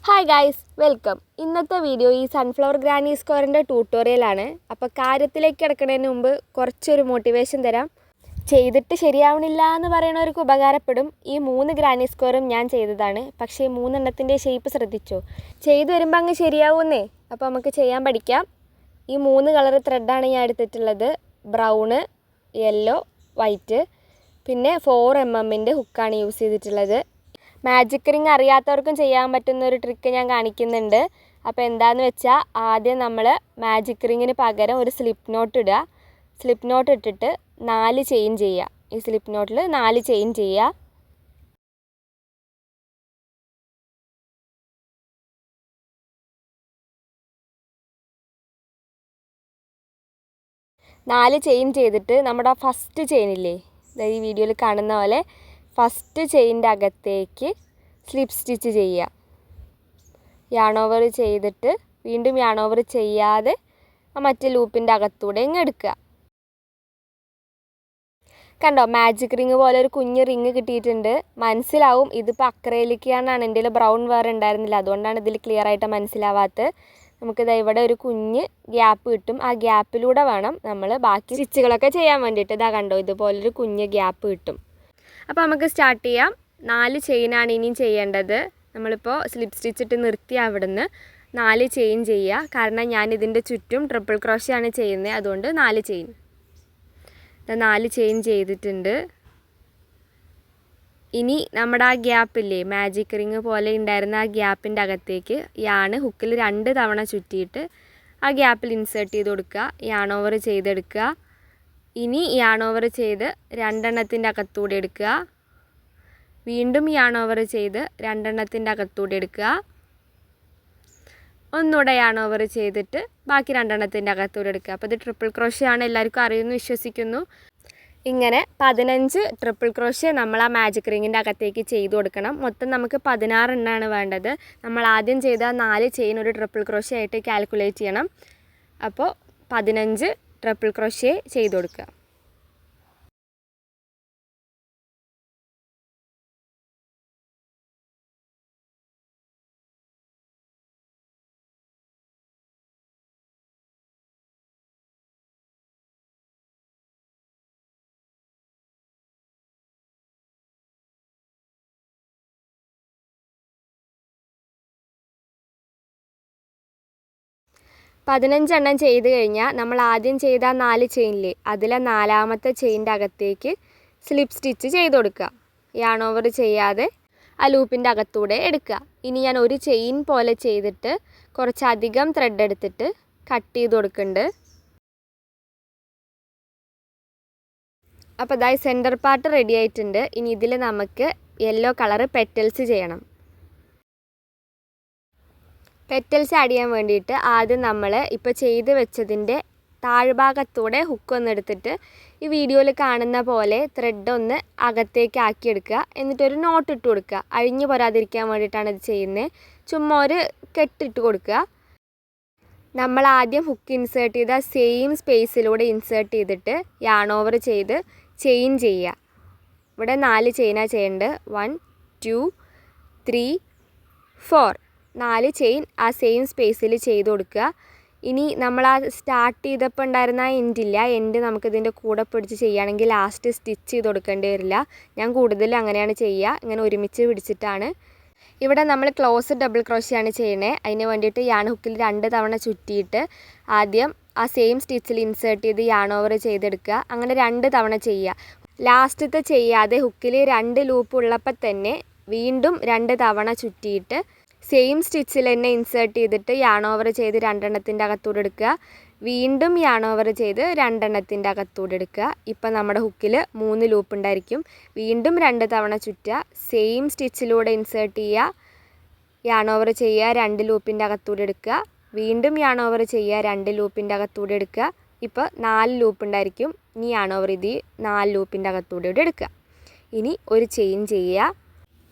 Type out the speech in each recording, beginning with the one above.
Hi guys, welcome. ഇന്നത്തെ video ഈ sunflower granny സ്ക്വയറിൻ്റെ ട്യൂട്ടോറിയലാണ്. അപ്പോൾ കാര്യത്തിലേക്ക് കിടക്കുന്നതിന് മുമ്പ് കുറച്ചൊരു മോട്ടിവേഷൻ തരാം. ചെയ്തിട്ട് ശരിയാവണില്ല എന്ന് പറയുന്നവർക്ക് ഉപകാരപ്പെടും. ഈ 3 ഗ്രാനി സ്ക്വയറും ഞാൻ ചെയ്തതാണ്. പക്ഷേ 3 ഷേപ്പ് ശ്രദ്ധിച്ചോ? ചെയ്തു വരുമ്പോൾ അങ്ങ് ശരിയാവുന്നേ. അപ്പോൾ നമുക്ക് ചെയ്യാൻ പഠിക്കാം. ഈ 3 കളർ ത്രെഡാണ് ഞാൻ എടുത്തിട്ടുള്ളത്. Brown, yellow, white. പിന്നെ 4 mm ഹുക്കാണ് യൂസ് ചെയ്തിട്ടുള്ളത്. മാജിക് റിങ് അറിയാത്തവർക്കും ചെയ്യാൻ പറ്റുന്ന ഒരു ട്രിക്ക് ഞാൻ കാണിക്കുന്നുണ്ട്. അപ്പോൾ എന്താണെന്ന് വെച്ചാൽ ആദ്യം നമ്മൾ മാജിക് റിങ്ങിന് പകരം ഒരു സ്ലിപ്പ് നോട്ട് ഇടുക. സ്ലിപ്പ് നോട്ട് ഇട്ടിട്ട് 4 ചെയിൻ ചെയ്യുക. ഈ സ്ലിപ്പ് നോട്ടിൽ 4 ചെയിൻ ചെയ്യുക. നാല് ചെയിൻ ചെയ്തിട്ട് നമ്മുടെ ഫസ്റ്റ് ചെയിനില്ലേ, ഈ വീഡിയോയിൽ കാണുന്ന പോലെ ഫസ്റ്റ് ചെയിൻ്റെ അകത്തേക്ക് സ്ലിപ്പ് സ്റ്റിച്ച് ചെയ്യുക. യാൺ ഓവർ ചെയ്തിട്ട് വീണ്ടും യാൺ ഓവർ ചെയ്യാതെ മറ്റേ ലൂപ്പിൻ്റെ അകത്തൂടെ ഇങ്ങ് എടുക്കുക. കണ്ടോ, മാജിക് റിങ് പോലെ ഒരു കുഞ്ഞ് റിങ് കിട്ടിയിട്ടുണ്ട്. മനസ്സിലാവും ഇതിപ്പോൾ അക്രൈലിക്കാണ്. എൻ്റെ കയ്യിൽ ബ്രൗൺ വേറെ ഉണ്ടായിരുന്നില്ല, അതുകൊണ്ടാണ് ഇതിൽ ക്ലിയർ ആയിട്ട് മനസ്സിലാവാത്തത്. നമുക്കിത് ഇവിടെ ഒരു കുഞ്ഞ് ഗ്യാപ്പ് കിട്ടും. ആ ഗ്യാപ്പിലൂടെ വേണം നമ്മൾ ബാക്കി സ്റ്റിച്ചുകളൊക്കെ ചെയ്യാൻ വേണ്ടിയിട്ട്. ഇതാ കണ്ടോ, ഇതുപോലൊരു കുഞ്ഞ് ഗ്യാപ്പ് കിട്ടും. അപ്പോൾ നമുക്ക് സ്റ്റാർട്ട് ചെയ്യാം. 4 ചെയിനാണ് ഇനിയും ചെയ്യേണ്ടത്. നമ്മളിപ്പോൾ സ്ലിപ്പ് സ്റ്റിച്ചിട്ട് നിർത്തി അവിടുന്ന് 4 ചെയിൻ ചെയ്യുക. കാരണം ഞാൻ ഇതിൻ്റെ ചുറ്റും ട്രിപ്പിൾ ക്രോഷ്യ ആണ് ചെയ്യുന്നത്, അതുകൊണ്ട് 4 ചെയിൻ. 4 ചെയിൻ ചെയ്തിട്ടുണ്ട്. ഇനി നമ്മുടെ ആ ഗ്യാപ്പില്ലേ, മാജിക് റിങ് പോലെ ഉണ്ടായിരുന്ന ആ ഗ്യാപ്പിൻ്റെ അകത്തേക്ക് യാണ് ഹുക്കിൽ 2 തവണ ചുറ്റിയിട്ട് ആ ഗ്യാപ്പിൽ ഇൻസേർട്ട് ചെയ്ത് കൊടുക്കുക. യാൺ ഓവർ ചെയ്തെടുക്കുക. ഇനി യാൺ ഓവർ ചെയ്ത് 2 അകത്തൂടെ എടുക്കുക. വീണ്ടും യാൺ ഓവർ ചെയ്ത് 2 അകത്തൂടെ എടുക്കുക. ഒന്നുകൂടെ യാൺ ഓവർ ചെയ്തിട്ട് ബാക്കി 2 അകത്തൂടെ എടുക്കുക. അപ്പോൾ ഇത് ട്രിപ്പിൾ ക്രോഷ്യ ആണ്, എല്ലാവർക്കും അറിയുമെന്ന് വിശ്വസിക്കുന്നു. ഇങ്ങനെ 15 ട്രിപ്പിൾ ക്രോഷ്യ നമ്മൾ ആ മാജിക് റിങ്ങിൻ്റെ അകത്തേക്ക് ചെയ്ത് കൊടുക്കണം. മൊത്തം നമുക്ക് 16 എണ്ണമാണ് വേണ്ടത്. നമ്മൾ ആദ്യം ചെയ്ത 4 ചെയിൻ ഒരു ട്രിപ്പിൾ ക്രോഷ്യ ആയിട്ട് കാൽക്കുലേറ്റ് ചെയ്യണം. അപ്പോൾ 15 ട്രിപ്പിൾ ക്രോഷ്യ ചെയ്ത് കൊടുക്കുക. പതിനഞ്ചെണ്ണം ചെയ്ത് കഴിഞ്ഞാൽ നമ്മൾ ആദ്യം ചെയ്ത 4 ചെയിനില്ലേ, അതിലെ 4ാമത്തെ ചെയിൻ്റെ അകത്തേക്ക് സ്ലിപ്പ് സ്റ്റിച്ച് ചെയ്ത് കൊടുക്കുക. യാൺ ഓവർ ചെയ്യാതെ ആ ലൂപ്പിൻ്റെ അകത്തൂടെ എടുക്കുക. ഇനി ഞാൻ ഒരു ചെയിൻ പോലെ ചെയ്തിട്ട് കുറച്ചധികം ത്രെഡ് എടുത്തിട്ട് കട്ട് ചെയ്ത് കൊടുക്കുന്നുണ്ട്. അപ്പോൾ അതായത് സെൻറ്റർ പാർട്ട് റെഡി ആയിട്ടുണ്ട്. ഇനി ഇതിൽ നമുക്ക് യെല്ലോ കളർ പെറ്റൽസ് ചെയ്യണം. പെറ്റൽസ് ആഡ് ചെയ്യാൻ വേണ്ടിയിട്ട് ആദ്യം നമ്മൾ ഇപ്പോൾ ചെയ്ത് വെച്ചതിൻ്റെ താഴ്ഭാഗത്തൂടെ ഹുക്കൊന്ന് എടുത്തിട്ട് ഈ വീഡിയോയിൽ കാണുന്ന പോലെ ത്രെഡ് ഒന്ന് അകത്തേക്ക് ആക്കിയെടുക്കുക. എന്നിട്ടൊരു നോട്ട് ഇട്ട് കൊടുക്കുക. അഴിഞ്ഞു പോരാതിരിക്കാൻ വേണ്ടിയിട്ടാണ് ഇത് ചെയ്യുന്നത്. ചുമ്മാ ഒരു കെട്ടിട്ട് കൊടുക്കുക. നമ്മൾ ആദ്യം ഹുക്ക് ഇൻസേർട്ട് ചെയ്ത സെയിം സ്പേസിലൂടെ ഇൻസേർട്ട് ചെയ്തിട്ട് യാൺ ഓവർ ചെയ്ത് ചെയിൻ ചെയ്യുക. ഇവിടെ 4 ചെയിനാണ് ചെയ്യേണ്ടത്. 1 2 3 4 4 ചെയിൻ ആ സെയിം സ്പേസിൽ ചെയ്ത് കൊടുക്കുക. ഇനി നമ്മൾ ആ സ്റ്റാർട്ട് ചെയ്തപ്പോൾ ഉണ്ടായിരുന്ന ആ എൻഡില്ല, എൻഡ് നമുക്കിതിൻ്റെ കൂടെ പിടിച്ച് ചെയ്യുകയാണെങ്കിൽ ലാസ്റ്റ് സ്റ്റിച്ച് ചെയ്ത് കൊടുക്കേണ്ടി വരില്ല. ഞാൻ കൂടുതലും അങ്ങനെയാണ് ചെയ്യുക, ഇങ്ങനെ ഒരുമിച്ച് പിടിച്ചിട്ടാണ്. ഇവിടെ നമ്മൾ ക്ലോസ് ഡബിൾ ക്രോഷ്യാണ് ചെയ്യണേ. അതിന് വേണ്ടിയിട്ട് യാൺ ഹുക്കിൽ 2 തവണ ചുറ്റിയിട്ട് ആദ്യം ആ സെയിം സ്റ്റിച്ചിൽ ഇൻസേർട്ട് ചെയ്ത് യാൺ ഓവർ ചെയ്തെടുക്കുക. അങ്ങനെ 2 തവണ ചെയ്യുക. ലാസ്റ്റത്തെ ചെയ്യാതെ ഹുക്കിൽ 2 ലൂപ്പ് ഉള്ളപ്പോൾ തന്നെ വീണ്ടും 2 തവണ ചുറ്റിയിട്ട് സെയിം സ്റ്റിച്ചിൽ തന്നെ ഇൻസേർട്ട് ചെയ്തിട്ട് യാൺ ഓവർ ചെയ്ത് 2 അകത്തൂടെ എടുക്കുക. വീണ്ടും യാൺ ഓവർ ചെയ്ത് 2 അകത്തൂടെ എടുക്കുക. ഇപ്പം നമ്മുടെ ഹുക്കിൽ 3 ലൂപ്പ് ഉണ്ടായിരിക്കും. വീണ്ടും 2 തവണ ചുറ്റുക. സെയിം സ്റ്റിച്ചിലൂടെ ഇൻസേർട്ട് ചെയ്യുക, യാൺ ഓവർ ചെയ്യുക, 2 ലൂപ്പിൻ്റെ അകത്തൂടെ എടുക്കുക. വീണ്ടും യാൺ ഓവർ ചെയ്യുക, 2 ലൂപ്പിൻ്റെ അകത്തൂടെ എടുക്കുക. ഇപ്പോൾ 4 ലൂപ്പ് ഉണ്ടായിരിക്കും. ഇനി യാൺ ഓവർ ഇത് 4 ലൂപ്പിൻ്റെ അകത്തൂടെ എടുക്കുക. ഇനി ഒരു ചെയിൻ ചെയ്യുക.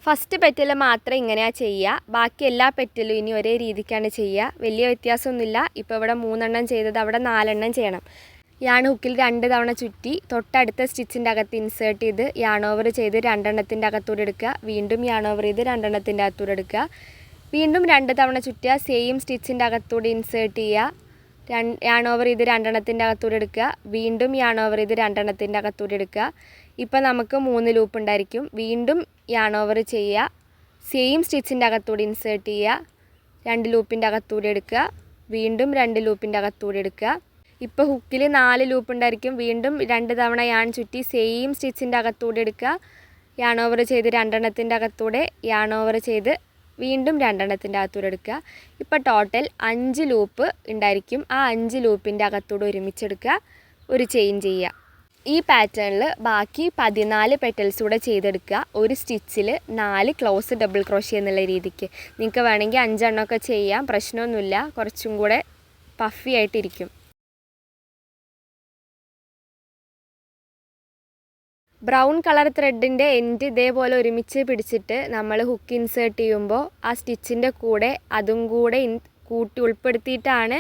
ഫസ്റ്റ് പെറ്റൽ മാത്രം ഇങ്ങനെയാണ് ചെയ്യുക. ബാക്കി എല്ലാ പെറ്റലും ഇനി ഒരേ രീതിക്കാണ് ചെയ്യുക. വലിയ വ്യത്യാസമൊന്നുമില്ല. ഇപ്പോൾ ഇവിടെ 3 ചെയ്തത് അവിടെ 4 ചെയ്യണം. യാൺ ഹുക്കിൽ 2 തവണ ചുറ്റി തൊട്ടടുത്ത സ്റ്റിച്ചിൻ്റെ അകത്ത് ഇൻസേർട്ട് ചെയ്ത് യാൺ ഓവർ ചെയ്ത് 2 അകത്തൂടെ എടുക്കുക. വീണ്ടും യാൺ ഓവർ ചെയ്ത് 2 അകത്തൂടെ എടുക്കുക. വീണ്ടും 2 തവണ ചുറ്റുക. സെയിം സ്റ്റിച്ചിൻ്റെ അകത്തൂടെ ഇൻസേർട്ട് ചെയ്യുക. യാൺ ഓവർ ഇത് 2 എണ്ണത്തിൻ്റെ അകത്തൂടെ എടുക്കുക. വീണ്ടും യാൺ ഓവർ ഇത് 2 എണ്ണത്തിൻ്റെ അകത്തൂടെ എടുക്കുക. ഇപ്പം നമുക്ക് 3 ലൂപ്പ് ഉണ്ടായിരിക്കും. വീണ്ടും യാൺ ഓവർ ചെയ്യുക. സെയിം സ്റ്റിച്ചിൻ്റെ അകത്തൂടെ ഇൻസേർട്ട് ചെയ്യുക. 2 ലൂപ്പിൻ്റെ അകത്തൂടെ എടുക്കുക. വീണ്ടും 2 ലൂപ്പിൻ്റെ അകത്തൂടെ എടുക്കുക. ഇപ്പോൾ ഹുക്കിൽ 4 ലൂപ്പ് ഉണ്ടായിരിക്കും. വീണ്ടും 2 തവണ യാൺ ചുറ്റി സെയിം സ്റ്റിച്ചിൻ്റെ അകത്തൂടെ എടുക്കുക. യാൺ ഓവർ ചെയ്ത് 2 എണ്ണത്തിൻ്റെ അകത്തൂടെ യാൺ ഓവർ ചെയ്ത് വീണ്ടും 2 എണ്ണത്തിൻ്റെ അകത്തൂടെ എടുക്കുക. ഇപ്പോൾ ടോട്ടൽ 5 ലൂപ്പ് ഉണ്ടായിരിക്കും. ആ 5 ലൂപ്പിൻ്റെ അകത്തൂടെ ഒരുമിച്ചെടുക്കുക. ഒരു ചെയിൻ ചെയ്യുക. ഈ പാറ്റേണിൽ ബാക്കി 14 പെറ്റൽസ് കൂടെ ചെയ്തെടുക്കുക. ഒരു സ്റ്റിച്ചിൽ 4 ക്ലോസ് ഡബിൾ ക്രോഷ്യ എന്നുള്ള രീതിക്ക്. നിങ്ങൾക്ക് വേണമെങ്കിൽ 5 എണ്ണമൊക്കെ ചെയ്യാം, പ്രശ്നമൊന്നുമില്ല. കുറച്ചും കൂടെ പഫി ആയിട്ടിരിക്കും. ബ്രൗൺ കളർ ത്രെഡിൻ്റെ എൻഡ് ഇതേപോലെ ഒരുമിച്ച് പിടിച്ചിട്ട് നമ്മൾ ഹുക്ക് ഇൻസേർട്ട് ചെയ്യുമ്പോൾ ആ സ്റ്റിച്ചിൻ്റെ കൂടെ അതും കൂടെ കൂട്ടി ഉൾപ്പെടുത്തിയിട്ടാണ്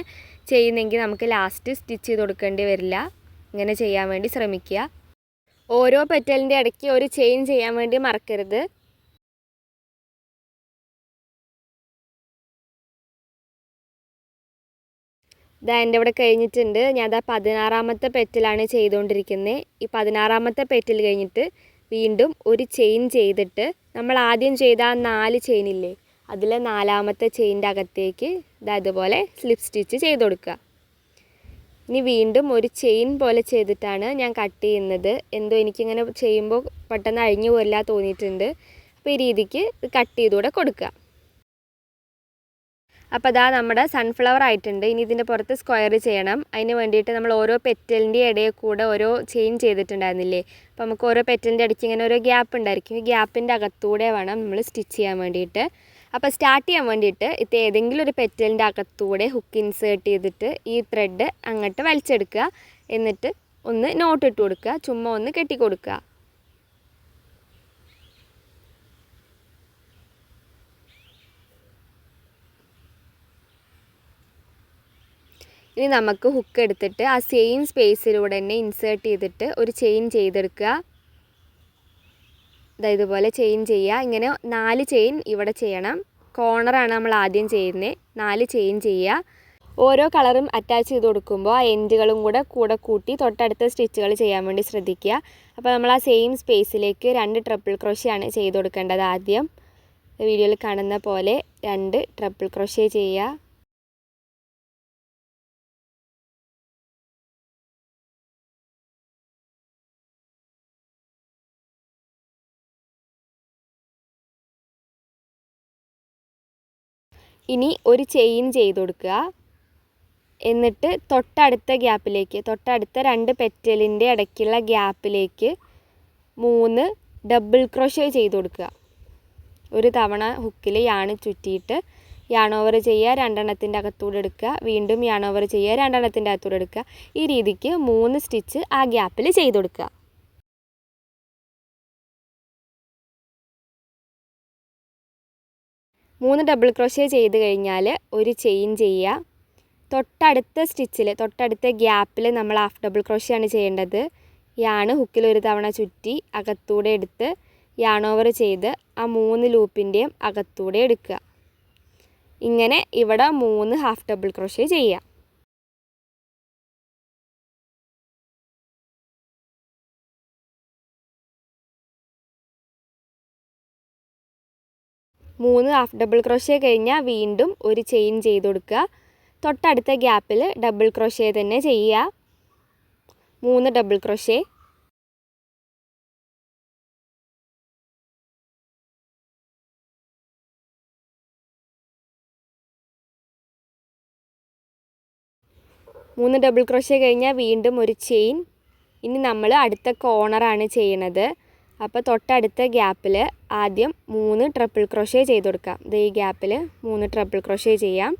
ചെയ്യുന്നതെങ്കിൽ നമുക്ക് ലാസ്റ്റ് സ്റ്റിച്ച് ചെയ്ത് കൊടുക്കേണ്ടി വരില്ല. ഇങ്ങനെ ചെയ്യാൻ വേണ്ടി ശ്രമിക്കുക. ഓരോ പെറ്റലിൻ്റെ ഇടയ്ക്ക് ഒരു ചെയിൻ ചെയ്യാൻ വേണ്ടി മറക്കരുത്. ഇതാ എൻ്റെ ഇവിടെ കഴിഞ്ഞിട്ടുണ്ട്. ഞാൻ അതാ 16ാമത്തെ പെറ്റലാണ് ചെയ്തുകൊണ്ടിരിക്കുന്നത്. ഈ 16ാമത്തെ പെറ്റൽ കഴിഞ്ഞിട്ട് വീണ്ടും ഒരു ചെയിൻ ചെയ്തിട്ട് നമ്മൾ ആദ്യം ചെയ്ത ആ 4 ചെയിനില്ലേ, അതിൽ 4ാമത്തെ ചെയിൻ്റെ അകത്തേക്ക് ഇതാ ഇതുപോലെ സ്ലിപ്പ് സ്റ്റിച്ച് ചെയ്ത് കൊടുക്കുക. ഇനി വീണ്ടും ഒരു ചെയിൻ പോലെ ചെയ്തിട്ടാണ് ഞാൻ കട്ട് ചെയ്യുന്നത്. എന്തോ എനിക്കിങ്ങനെ ചെയ്യുമ്പോൾ പെട്ടെന്ന് അഴിഞ്ഞു പോരില്ല തോന്നിയിട്ടുണ്ട്. അപ്പോൾ ഈ രീതിക്ക് കട്ട് ചെയ്തുകൂടെ കൊടുക്കുക. അപ്പോൾ അതാ നമ്മുടെ സൺഫ്ലവർ ആയിട്ടുണ്ട്. ഇനി ഇതിൻ്റെ പുറത്ത് സ്ക്വയർ ചെയ്യണം. അതിന് വേണ്ടിയിട്ട് നമ്മൾ ഓരോ പെറ്റലിൻ്റെ ഇടയിൽ കൂടെ ഓരോ ചെയിൻ ചെയ്തിട്ടുണ്ടായിരുന്നില്ലേ, അപ്പോൾ നമുക്ക് ഓരോ പെറ്റലിൻ്റെ ഇടയ്ക്ക് ഇങ്ങനെ ഓരോ ഗ്യാപ്പ് ഉണ്ടായിരിക്കും. ഈ ഗ്യാപ്പിൻ്റെ അകത്തൂടെ വേണം നമ്മൾ സ്റ്റിച്ച് ചെയ്യാൻ വേണ്ടിയിട്ട്. അപ്പോൾ സ്റ്റാർട്ട് ചെയ്യാൻ വേണ്ടിയിട്ട് ഇത് ഏതെങ്കിലും ഒരു പെറ്റലിൻ്റെ അകത്തൂടെ ഹുക്ക് ഇൻസേർട്ട് ചെയ്തിട്ട് ഈ ത്രെഡ് അങ്ങോട്ട് വലിച്ചെടുക്കുക. എന്നിട്ട് ഒന്ന് നോട്ട് ഇട്ട് കൊടുക്കുക. ചുമ്മാ ഒന്ന് കെട്ടി കൊടുക്കുക. ഇനി നമുക്ക് ഹുക്ക് എടുത്തിട്ട് ആ സെയിം സ്പേസിലൂടെ തന്നെ ഇൻസേർട്ട് ചെയ്തിട്ട് ഒരു ചെയിൻ ചെയ്തെടുക്കുക. ഇതുപോലെ ചെയിൻ ചെയ്യുക. ഇങ്ങനെ 4 ചെയിൻ ഇവിടെ ചെയ്യണം. കോർണറാണ് നമ്മൾ ആദ്യം ചെയ്യുന്നത്. 4 ചെയിൻ ചെയ്യുക. ഓരോ കളറും അറ്റാച്ച് ചെയ്ത് കൊടുക്കുമ്പോൾ ആ എൻഡുകളും കൂടെ കൂട്ടി തൊട്ടടുത്ത സ്റ്റിച്ചുകൾ ചെയ്യാൻ വേണ്ടി ശ്രദ്ധിക്കുക. അപ്പോൾ നമ്മൾ ആ സെയിം സ്പേസിലേക്ക് 2 ട്രിപ്പിൾ ക്രോഷ്യാണ് ചെയ്ത് കൊടുക്കേണ്ടത്. ആദ്യം വീഡിയോയിൽ കാണുന്ന പോലെ 2 ട്രിപ്പിൾ ക്രോഷ്യ ചെയ്യുക. ഇനി ഒരു ചെയിൻ ചെയ്ത് കൊടുക്കുക. എന്നിട്ട് തൊട്ടടുത്ത ഗ്യാപ്പിലേക്ക്, തൊട്ടടുത്ത 2 പെറ്റലിൻ്റെ ഇടയ്ക്കുള്ള ഗ്യാപ്പിലേക്ക് 3 ഡബിൾ ക്രോഷ്യ ചെയ്ത് കൊടുക്കുക. ഒരു തവണ ഹുക്കിൽ യാൺ ചുറ്റിയിട്ട് യാൺ ഓവർ ചെയ്യുക, 2 എണ്ണത്തിൻ്റെ അകത്തൂടെ എടുക്കുക. വീണ്ടും യാൺ ഓവർ ചെയ്യുക, 2 എണ്ണത്തിൻ്റെ അകത്തൂടെ എടുക്കുക. ഈ രീതിക്ക് 3 സ്റ്റിച്ച് ആ ഗ്യാപ്പിൽ ചെയ്ത് കൊടുക്കുക. മൂന്ന് ഡബിൾ ക്രോഷ്യ ചെയ്ത് കഴിഞ്ഞാൽ ഒരു ചെയിൻ ചെയ്യുക. തൊട്ടടുത്ത സ്റ്റിച്ചിൽ, തൊട്ടടുത്ത ഗ്യാപ്പിൽ നമ്മൾ ഹാഫ് ഡബിൾ ക്രോഷ്യാണ് ചെയ്യേണ്ടത്. യാൺ ഹുക്കിൽ ഒരു തവണ ചുറ്റി അകത്തൂടെ എടുത്ത് യാൺ ഓവർ ചെയ്ത് ആ 3 ലൂപ്പിൻ്റെയും അകത്തൂടെ എടുക്കുക. ഇങ്ങനെ ഇവിടെ 3 ഹാഫ് ഡബിൾ ക്രോഷ്യ ചെയ്യുക. മൂന്ന് ഹാഫ് ഡബിൾ ക്രോഷ്യ കഴിഞ്ഞാൽ വീണ്ടും ഒരു ചെയിൻ ചെയ്ത് കൊടുക്കുക. തൊട്ടടുത്ത ഗ്യാപ്പിൽ ഡബിൾ ക്രോഷ്യ തന്നെ ചെയ്യുക. 3 ഡബിൾ ക്രോഷ്യ. മൂന്ന് ഡബിൾ ക്രോഷ്യ കഴിഞ്ഞാൽ വീണ്ടും ഒരു ചെയിൻ. ഇനി നമ്മൾ അടുത്ത കോർണറാണ് ചെയ്യണത്. അപ്പോൾ തൊട്ടടുത്ത ഗ്യാപ്പിൽ ആദ്യം 3 ട്രിപ്പിൾ ക്രോഷ്യ ചെയ്ത് കൊടുക്കാം. ഈ ഗ്യാപ്പിൽ 3 ട്രിപ്പിൾ ക്രോഷ്യ ചെയ്യാം.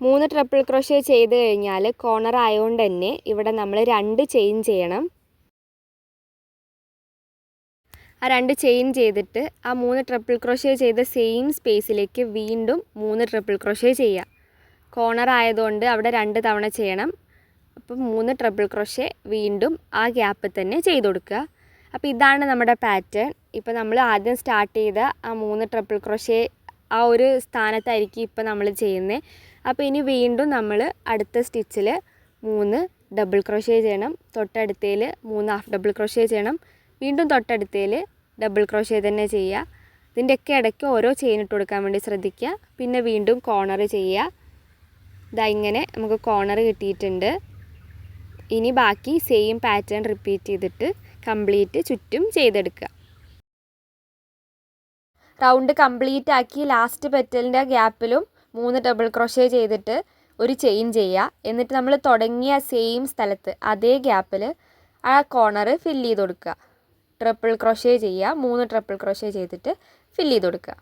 3 ട്രിപ്പിൾ ക്രോഷേ ചെയ്ത് കഴിഞ്ഞാൽ കോർണർ ആയതുകൊണ്ട് തന്നെ ഇവിടെ നമ്മൾ 2 ചെയിൻ ചെയ്യണം. ആ 2 ചെയിൻ ചെയ്തിട്ട് ആ 3 ട്രിപ്പിൾ ക്രോഷേ ചെയ്ത സെയിം സ്പേസിലേക്ക് വീണ്ടും 3 ട്രിപ്പിൾ ക്രോഷേ ചെയ്യുക. കോർണർ ആയതുകൊണ്ട് അവിടെ 2 തവണ ചെയ്യണം. അപ്പോൾ 3 ട്രിപ്പിൾ ക്രോഷേ വീണ്ടും ആ ഗ്യാപ്പിൽ തന്നെ ചെയ്ത് കൊടുക്കുക. അപ്പോൾ ഇതാണ് നമ്മുടെ പാറ്റേൺ. ഇപ്പോൾ നമ്മൾ ആദ്യം സ്റ്റാർട്ട് ചെയ്ത ആ 3 ട്രിപ്പിൾ ക്രോഷേ ആ ഒരു സ്ഥാനത്തായിരിക്കും ഇപ്പോൾ നമ്മൾ ചെയ്യുന്നത്. അപ്പോൾ ഇനി വീണ്ടും നമ്മൾ അടുത്ത സ്റ്റിച്ചിൽ 3 ഡബിൾ ക്രോഷേ ചെയ്യണം. തൊട്ടടുത്തതിൽ 3 ഹാഫ് ഡബിൾ ക്രോഷേ ചെയ്യണം. വീണ്ടും തൊട്ടടുത്തതിൽ ഡബിൾ ക്രോഷേ തന്നെ ചെയ്യുക. ഇതിൻ്റെയൊക്കെ ഇടയ്ക്ക് ഓരോ ചെയിൻ ഇട്ട് കൊടുക്കാൻ വേണ്ടി ശ്രദ്ധിക്കുക. പിന്നെ വീണ്ടും കോർണർ ചെയ്യുക. ഇതാ ഇങ്ങനെ നമുക്ക് കോർണർ കിട്ടിയിട്ടുണ്ട്. ഇനി ബാക്കി സെയിം പാറ്റേൺ റിപ്പീറ്റ് ചെയ്തിട്ട് കംപ്ലീറ്റ് ചുറ്റും ചെയ്തെടുക്കുക. റൗണ്ട് കംപ്ലീറ്റ് ആക്കി ലാസ്റ്റ് പെറ്റലിൻ്റെ ഗ്യാപ്പിലും 3 ഡബിൾ ക്രോഷേ ചെയ്തിട്ട് ഒരു ചെയിൻ ചെയ്യുക. എന്നിട്ട് നമ്മൾ തുടങ്ങിയ സെയിം സ്ഥലത്ത് അതേ ഗ്യാപ്പിൽ ആ കോർണർ ഫില്ല് ചെയ്ത് കൊടുക്കുക. ട്രിപ്പിൾ ക്രോഷേ ചെയ്യുക. 3 ട്രിപ്പിൾ ക്രോഷേ ചെയ്തിട്ട് ഫില്ല് ചെയ്ത് കൊടുക്കുക.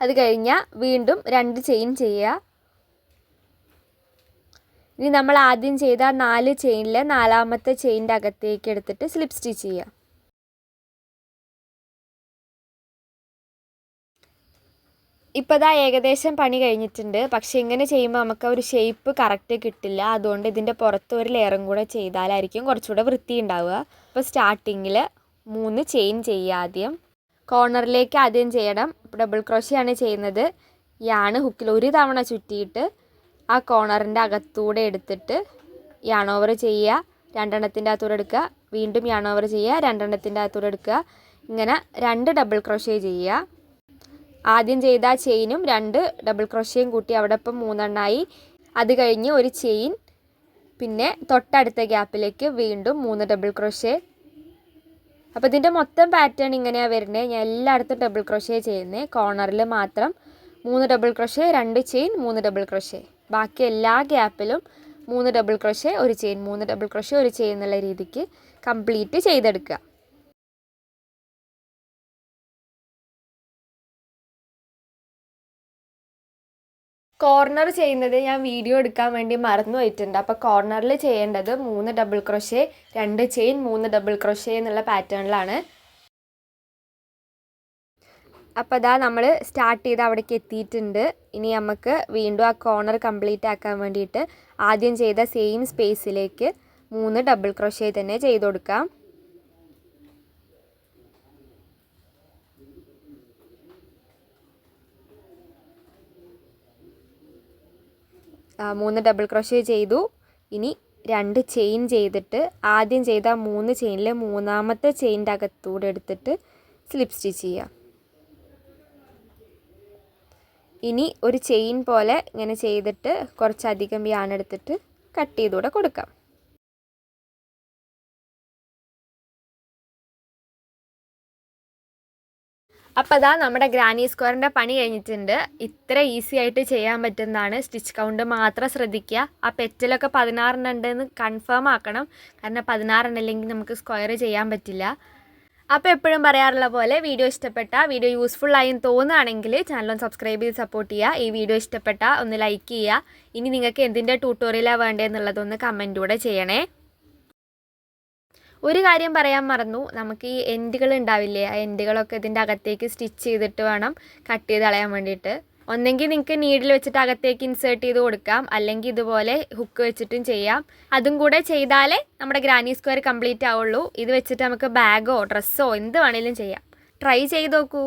അത് കഴിഞ്ഞാൽ വീണ്ടും 2 ചെയിൻ ചെയ്യുക. ഇനി നമ്മൾ ആദ്യം ചെയ്ത 4 ചെയിനിൽ 4ാമത്തെ ചെയിൻ്റെ അകത്തേക്ക് എടുത്തിട്ട് സ്ലിപ്പ് സ്റ്റിച്ച് ചെയ്യുക. ഇപ്പോൾ ഇതാ ഏകദേശം പണി കഴിഞ്ഞിട്ടുണ്ട്. പക്ഷേ ഇങ്ങനെ ചെയ്യുമ്പോൾ നമുക്ക് ഒരു ഷേപ്പ് കറക്റ്റ് കിട്ടില്ല. അതുകൊണ്ട് ഇതിൻ്റെ പുറത്ത് ഒരു ലെയറും കൂടെ ചെയ്താലായിരിക്കും കുറച്ചുകൂടെ വൃത്തി ഉണ്ടാവുക. അപ്പോൾ സ്റ്റാർട്ടിങ്ങിൽ 3 ചെയിൻ ചെയ്യുക. ആദ്യം കോർണറിലേക്ക് ആദ്യം ചെയ്യണം. ഡബിൾ ക്രോഷേ ആണ് ചെയ്യുന്നത്. യാണ് ഹുക്കിൽ ഒരു തവണ ചുറ്റിയിട്ട് ആ കോർണറിൻ്റെ അകത്തൂടെ എടുത്തിട്ട് യാൺ ഓവർ ചെയ്യുക. 2 എണ്ണത്തിൻ്റെ അകത്തൂടെ എടുക്കുക. വീണ്ടും യാൺ ഓവർ ചെയ്യുക. 2 എണ്ണത്തിൻ്റെ അകത്തൂടെ എടുക്കുക. ഇങ്ങനെ 2 ഡബിൾ ക്രോഷേ ചെയ്യുക. ആദ്യം ചെയ്ത ചെയിനും 2 ഡബിൾ ക്രോഷേയും കൂട്ടി അവിടെ ഇപ്പം 3 എണ്ണമായി. അത് കഴിഞ്ഞ് ഒരു ചെയിൻ, പിന്നെ തൊട്ടടുത്ത ഗ്യാപ്പിലേക്ക് വീണ്ടും 3 ഡബിൾ ക്രോഷേ. അപ്പോൾ ഇതിൻ്റെ മൊത്തം പാറ്റേൺ ഇങ്ങനെയാണ് വരുന്നത്. ഞാൻ എല്ലായിടത്തും ഡബിൾ ക്രോഷേ ചെയ്യുന്നത്. കോർണറിൽ മാത്രം 3 double crochet, 2 chain, 3 double crochet. ബാക്കി എല്ലാ ഗ്യാപ്പിലും 3 ഡബിൾ ക്രോഷേ, ഒരു ചെയിൻ, 3 ഡബിൾ ക്രോഷേ, ഒരു ചെയിൻ എന്നുള്ള രീതിക്ക് കംപ്ലീറ്റ് ചെയ്തെടുക്കുക. കോർണർ ചെയ്യുന്നത് ഞാൻ വീഡിയോ എടുക്കാൻ വേണ്ടി മറന്നു പോയിട്ടുണ്ട്. അപ്പോൾ കോർണറിൽ ചെയ്യേണ്ടത് 3 double crochet, 2 chain, 3 double crochet എന്നുള്ള പാറ്റേണിലാണ്. അപ്പോൾ അതാ നമ്മൾ സ്റ്റാർട്ട് ചെയ്ത് അവിടേക്ക് എത്തിയിട്ടുണ്ട്. ഇനി നമുക്ക് വീണ്ടും ആ കോർണർ കംപ്ലീറ്റ് ആക്കാൻ വേണ്ടിയിട്ട് ആദ്യം ചെയ്ത സെയിം സ്പേസിലേക്ക് 3 ഡബിൾ ക്രോഷേ തന്നെ ചെയ്ത് കൊടുക്കാം. 3 ഡബിൾ ക്രോഷേ ചെയ്തു. ഇനി 2 ചെയിൻ ചെയ്തിട്ട് ആദ്യം ചെയ്ത 3 ചെയിനിൽ 3ാമത്തെ ചെയിൻ്റെ അകത്തൂടെ എടുത്തിട്ട് സ്ലിപ്പ് സ്റ്റിച്ച് ചെയ്യുക. ഇനി ഒരു ചെയിൻ പോലെ ഇങ്ങനെ ചെയ്തിട്ട് കുറച്ചധികം യാൺ എടുത്തിട്ട് കട്ട് ചെയ്തുകൂടെ കൊടുക്കാം. അപ്പോൾ അതാ നമ്മുടെ ഗ്രാനി സ്ക്വയറിൻ്റെ പണി കഴിഞ്ഞിട്ടുണ്ട്. ഇത്ര ഈസി ആയിട്ട് ചെയ്യാൻ പറ്റുന്നതാണ്. സ്റ്റിച്ച് കൗണ്ട് മാത്രം ശ്രദ്ധിക്കുക. ആ പെറ്റലൊക്കെ 16 ഉണ്ടെന്ന് കൺഫേം ആക്കണം. കാരണം 16 ഇല്ലെങ്കിൽ നമുക്ക് സ്ക്വയർ ചെയ്യാൻ പറ്റില്ല. അപ്പോൾ എപ്പോഴും പറയാറുള്ള പോലെ വീഡിയോ ഇഷ്ടപ്പെട്ട, വീഡിയോ യൂസ്ഫുൾ ആയി തോന്നുകയാണെങ്കിൽ ചാനൽ സബ്സ്ക്രൈബ് ചെയ്ത് സപ്പോർട്ട് ചെയ്യുക. ഈ വീഡിയോ ഇഷ്ടപ്പെട്ട ഒന്ന് ലൈക്ക് ചെയ്യുക. ഇനി നിങ്ങൾക്ക് എന്തിൻ്റെ ട്യൂട്ടോറിയലാണ് വേണ്ടതെന്നുള്ളതൊന്ന് കമൻറ്റൂടെ ചെയ്യണേ. ഒരു കാര്യം പറയാൻ മറന്നു, നമുക്ക് ഈ എൻഡുകൾ ഉണ്ടാവില്ലേ, ആ എൻഡുകളൊക്കെ ഇതിൻ്റെ അകത്തേക്ക് സ്റ്റിച്ച് ചെയ്തിട്ട് വേണം കട്ട് ചെയ്ത് കളയാൻ വേണ്ടിയിട്ട്. ഒന്നെങ്കിൽ നിങ്ങൾക്ക് നീഡിൽ വെച്ചിട്ട് അകത്തേക്ക് ഇൻസേർട്ട് ചെയ്ത് കൊടുക്കാം, അല്ലെങ്കിൽ ഇതുപോലെ ഹുക്ക് വെച്ചിട്ടും ചെയ്യാം. അതും കൂടെ ചെയ്താലേ നമ്മുടെ ഗ്രാനി സ്ക്വയർ കംപ്ലീറ്റ് ആവുള്ളൂ. ഇത് വെച്ചിട്ട് നമുക്ക് ബാഗോ ഡ്രസ്സോ എന്ത് വേണേലും ചെയ്യാം. ട്രൈ ചെയ്ത് നോക്കൂ.